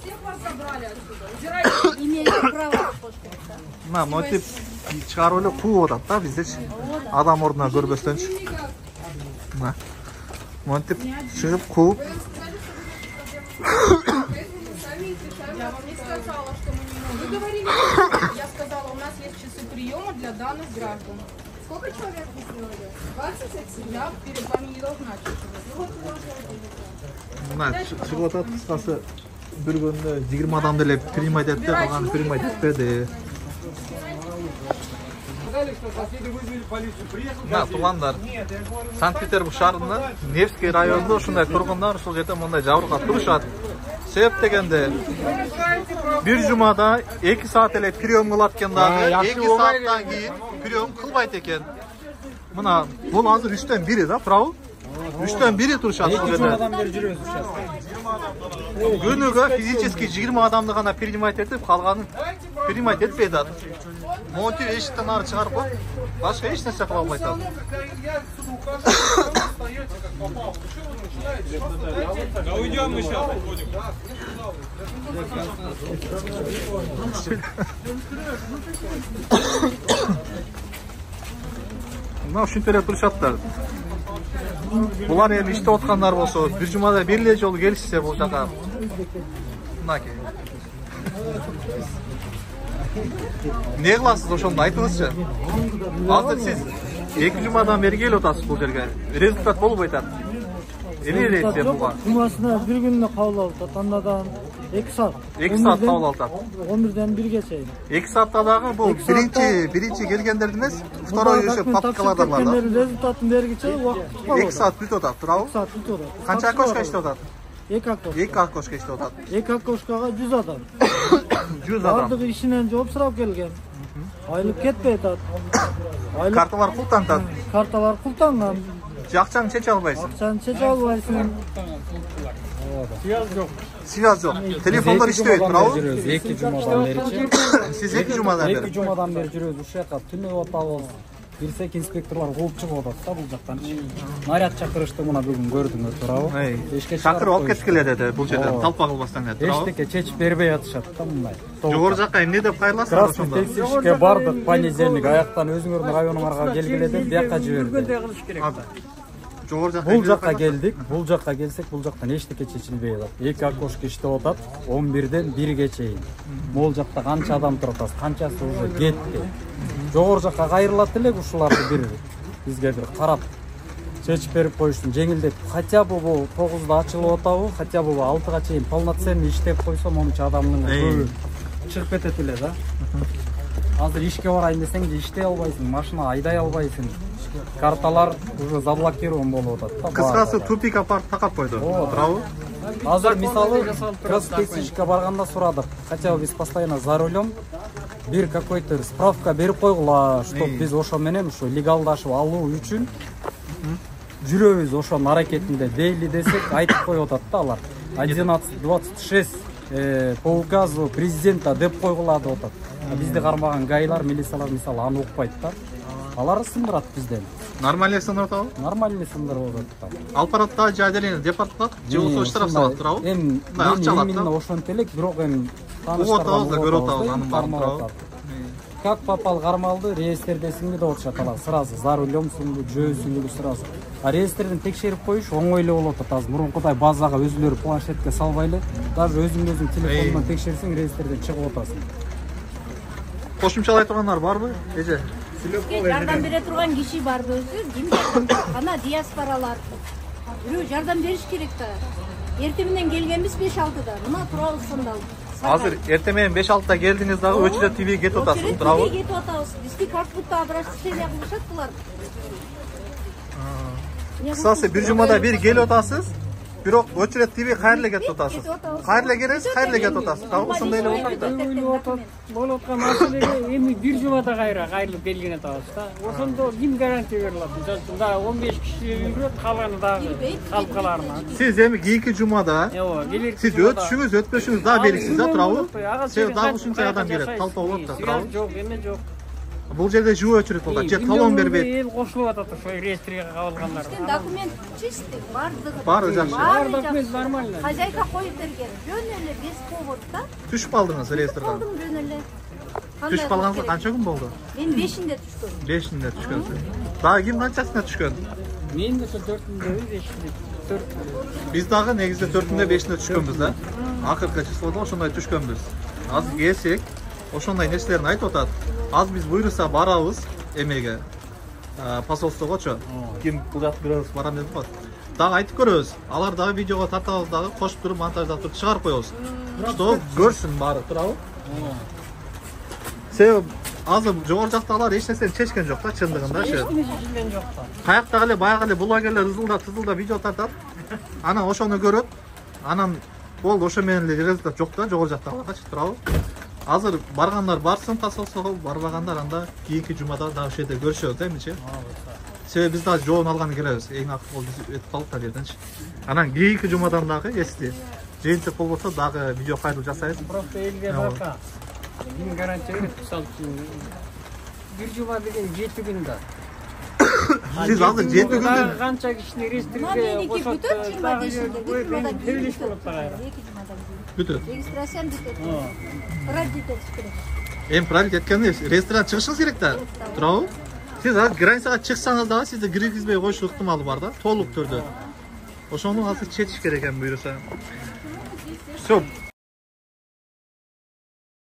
Всех вас забрали отсюда. Убирайте. Имеете право кош керек да. Мына монтип чыгарып эле кууп атат да биздечи. Адам ордуна көрбөстөнчү. Мына монтип чыгып кууп. Я вам не сказала, что мы не можем. Вы говорили, я сказала, у нас есть часы приема для данных граждан. Сколько человек вы сделали? 20? Я перед вами не должна чувствовать. Ну вот вы должны Мына чыгып атат, кыскасы бир күндө 20 адам деле принимать этти, калганы принимать этпеди. Мына туугандар, Санкт-Петербург шаарында Невский районунда ушундай тургундар ушул жерде мындай жабыркап турушат. Себеп дегенде бир жумада 2 саат эле прием кылат экен дагы, 2 сааттан кийин прием кылбайт экен. Мына бул азыр 3төн 1 да, туурабы? 3төн 1 турушат бул жерде. Күнүгө физически 20 адамды гана принимать этип, калганын принимать этпей атат. Монтип эшиктен ары чыгарып коюп, башка эч нерсе кыла албай атат. Да уйдем мы сейчас, уходим. Мына ушинтип эле турушаттар. Булар эми иштеп аткандар болсо, бир жумада бир эле жолу келишсе бул жака. Мынаки. Не кыласыз ошондо айтыңызчы. Азыр сиз 2 жумадан бери келип атасыз бул жерге. Результат болбой атат. Эмне дейсиз буга? Жумасына бир күнүнө кабыл алып атат. Андан 2 саат. 2 саат кабыл алып атат. 11-ден 1-ге чейин. 2 саатта дагы бул биринчи келгендердин эмес, второй ошо папкаларда бар да. Результатын бергиче убакыт калат. 2 саат бүтүп атат, туурабы? 2 саат бүтүп атат. Канча окошко иштеп атат? 2 окошко. 2 окошко иштеп атат. 2 окошкага 100 адам. 100 адам. Бардыгы ишинен жооп сурап келген. Айлык кетпей атат. Карталар култантат. Карталар култанган. Акчаны чече албайсың. Акчаны чече албайсың. Связь жок. Телефондар иштебейт, туурабы? 2 жумадан бери. Сиз 2 жумадан бери. 2 жумадан бери жүрөбүз ушул жака түнөп атабыз. Кирсек инспекторлор кууп чыгып атат да бул жактан. Наряд чакырышты мына бүгүн көрдүңүз, туурабы? Чакырып алып кеткиле деди бул жерден талпа кылбастан деди, туурабы? Эчтеке чечип бербей атышат да мындай. Жогору жакка эмне деп кайрыласыздар ошондо? Текшеришке бардык, понедельник аяктан өзүңөрдүн районуңарга келгиле деп бияка жиберди. Жогору жакка Бул жакка келдик, бул жакка келсек, бул жактан эчтеке чечилбей атат. 2 окошко иштеп атат, 11-ден 1-ге чейин. Могул жакта канча адам туруп атат, канчасы уже кетти. Жогору жакка кайрылат элек ушуларды бир бизге бир карап чечип берип коюштун жеңилдеп. Хотя бы бул 9-да ачылып атабы, хотя бы 6-га чейин полноценный иштеп койсо, момча адамдын көбү чыгып кетет эле да. Азыр ишке барайын десең де иштей албайсың, машина айдай албайсың. Карталар уже заблокирован болуп атат. Кыскасы тупик апарып такап койду. Туурабы? Азыр мисалы текшеришке барганда сурадык. Хотя бы биз постоянно за рулем бир какой-то справка берип койгула, что биз ошо менен ушу легалдашып алуу үчүн жүрөбүз ошонун аракетинде дейли десек айтып коюп атат да алар. 11.26 по указу президента деп койгула деп атат. Бизди кармаган гайлар, милициялар мисалы аны укпайт да. Алар сындырат бизден. Нормально сындырып атабы? Нормально сындырып атат. Алып баратта же отделение департат, же болсо штраф салат, туурабы? Эми именно ошентип элек, бирок эми таныштардан көрүп атабыз анын баарын, туурабы? Как попал кармалды, реестрдесиңби деп атышат алар. Сразу за рулёмсуңбу, жөөсүңбү сразу. А реестрден текшерип коюш оңой эле болуп атат. Азыр мурункудай базага өзүлөрү планшетке салбай эле, даже өзүң телефонунан текшерсең реестрден чыгып атасың. Кошумчалай тургандар барбы? Эже. Жардам бере турган киши барбы өзү? Ким? Ана диаспоралар. Бирөө жардам бериш керек да. Эртең менен келгенбиз 5-6-да. Мына турабыз сандал. Азыр эртең менен 5-6-да келдиңиз дагы өчүрөт тиби кетип атасыз, туурабы? Кетип атабыз. Бизди как будто обращение кылышат булар. Кысасы бир жумада бир келип атасыз. Бирок өчүрөт тиби кайрыле кетип атасыз. Кайрыле келесиз, кайрыле кетип атасыз. Дагы ошондой эле болуп атат. Болуп аткан маселеге эми бир жумада кайрылып келген атабыз да. Ошондо ким гарантия бере алат? Мисалы 15 киши жүрөт, калганы дагы халкаларына. Сиз эми кийинки жумада сиз өтүшүңүз, өтпөшүңүз дагы белгисиз да, туурабы? Себеби дагы ушунча адам келет, талпа болот да, туурабы? Жок, эме жок. Бул жерде жөө өчүрөт болот. Же талон бербейт. Эл кошулуп атат ошо реестрге кабылгандар. Документ чистый, бардыгы. Баары жакшы. Бар документ нормально. Хозяйка коюп берген. Жөн эле без поводта. Түшүп калдыңыз реестрге. Калдым жөн эле. Түшүп калганыңызга канча күн болду? Мен 5-inde түшкөм. 5-inde түшкөнсүз. Дагы ким канчасына түшкөн? Мен де 4-інде, 5-інде, 4-інде. Биз дагы негизде 4-inde 5-inde түшкөнбүз да. Акыркы числода ошондой түшкөнбүз. Азыр келсек, ошондой нерселерин айтып атат. Аз биз буйруса барабыз эмеге. Посольствогочу. Ким бул жак бирөөбүз барам деп коет. Дагы айтып көрөбүз. Алар дагы видеого тартабыз дагы, кошуп туруп монтаждап туруп чыгарып коебуз. Что көрсүн баары, туурабы? Себеби азыр жогору жактагылар эч нерсени чечкен жок да, чындыгында шы. Чечилген жок да. Каяктагы эле баягы эле блогерлер ызылдап видео тартат. Анан ошону көрөт. Анан болду, ошо менен эле результат жок да, жогору жактагыларчы, туурабы? Азыр баргандар барсын посольствого, барбагандар анда кийинки жумада дагы ошол жерде көрүшөбүз да эмичи. Себеби биз дагы жоон алганы келебиз. Эң акыл биз өтүп калдык да жерденчи. Анан кийинки жумадан дагы эсти жыйынтык болбосо дагы видео кайрылуу жасайбыз. Просто элге бака. Ким гарантия берет, мисалы үчүн бир жума деген 7 күн да. Сиз азыр 7 күндөн канча кишини рестрге кошот, дагы төбөлүш болот дагы. бүтөт. Регистрацияны бүтөт. Продиктер керек. Эми править эткенде ресторан чыгышыңыз керек да. Туурабы? Сиз азыр границага чыксаңыз дагы сизди киргизбей коюшу ыктымалы бар да, толук түрдө. Ошону азыр чечиш керек эми буйруса. Всё.